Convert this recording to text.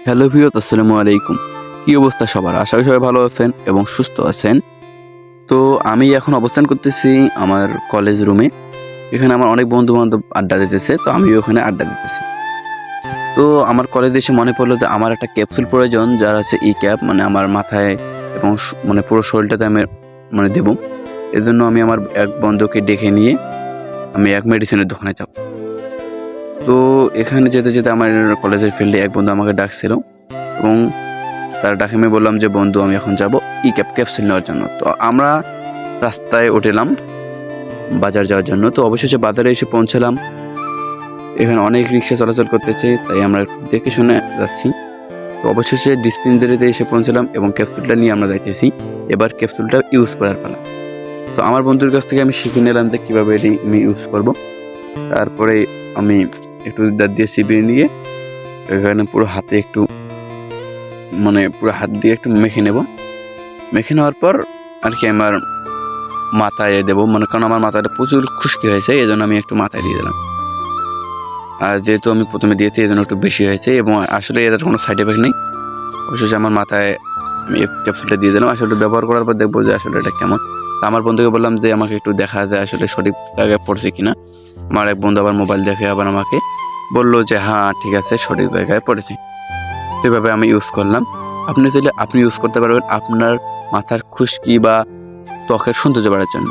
Hello viewers, আসসালামু আলাইকুম। কি অবস্থা সবার? আশা করি সবাই ভালো আছেন এবং সুস্থ আছেন। তো আমি এখন অবস্থান করতেছি আমার কলেজ রুমে। এখানে আমার অনেক বন্ধু-বান্ধব আড্ডা দিতেছে। তো আমিও ওখানে আড্ডা দিতেছি। তো আমার কলেজে এসে মনে পড়লো যে আমার একটা ক্যাপসুল প্রয়োজন, যার হচ্ছে ই-ক্যাপ, মানে আমার মাথায় এবং মানে পুরো শরীরটাতে আমি মানে দেবো। এজন্য আমি আমার এক বন্ধুকে ডেকে নিয়ে আমি এক মেডিসিনের দোকানে যাব। তো এখানে যেতে, যেতে আমার কলেজের ফিল্ডে এক বন্ধু আমাকে ডাকছিল এবং তার ডাকে আমি বললাম যে, বন্ধু আমি এখন যাব ই-ক্যাপ ক্যাপসুল নেওয়ার জন্য। তো আমরা রাস্তায় উঠলাম বাজার যাওয়ার জন্য। তো অবশেষে বাজারে এসে পৌঁছালাম। এখানে অনেক রিক্সা চলাচল করতেছে, তাই আমরা একটু দেখে শুনে যাচ্ছি। তো অবশেষে ডিসপেন্সারিতে এসে পৌঁছালাম এবং ক্যাপসুলটা নিয়ে আমরা যাইতেছি। এবার ক্যাপসুলটা ইউজ করার পালা। তো আমার বন্ধুর কাছ থেকে আমি শিখে নিলাম যে কীভাবে এটি আমি ইউজ করব। তারপরে আমি একটু দাঁত দিয়ে চিবিয়ে নিয়ে এখানে পুরো হাতে একটু পুরো হাত দিয়ে একটু মেখে নেব। মেখে নেওয়ার পর আর কি আমার মাথায় দেবো, কারণ আমার মাথাটা প্রচুর খুশকি হয়েছে, এই জন্য আমি একটু মাথায় দিয়ে দিলাম। আর যেহেতু আমি প্রথমে দিয়েছি এই জন্য একটু বেশি হয়েছে এবং আসলে এটার কোনো সাইড এফেক্ট নেই। অবশেষে আমার মাথায় আমি এই ক্যাপসুলটা দিয়ে দিলাম। আসলে ব্যবহার করার পর দেখবো যে আসলে এটা কেমন। আমার বন্ধুকে বললাম যে আমাকে একটু দেখা যায় আসলে সঠিক জায়গায় পড়ছে কিনা। আমার এক বন্ধু আবার মোবাইল দেখে আবার আমাকে বললো যে হ্যাঁ ঠিক আছে, সঠিক জায়গায় পড়েছে। এভাবে আমি ইউজ করলাম। আপনি চাইলে আপনি ইউজ করতে পারবেন আপনার মাথার খুশকি বা ত্বকের সৌন্দর্য বাড়ার জন্য।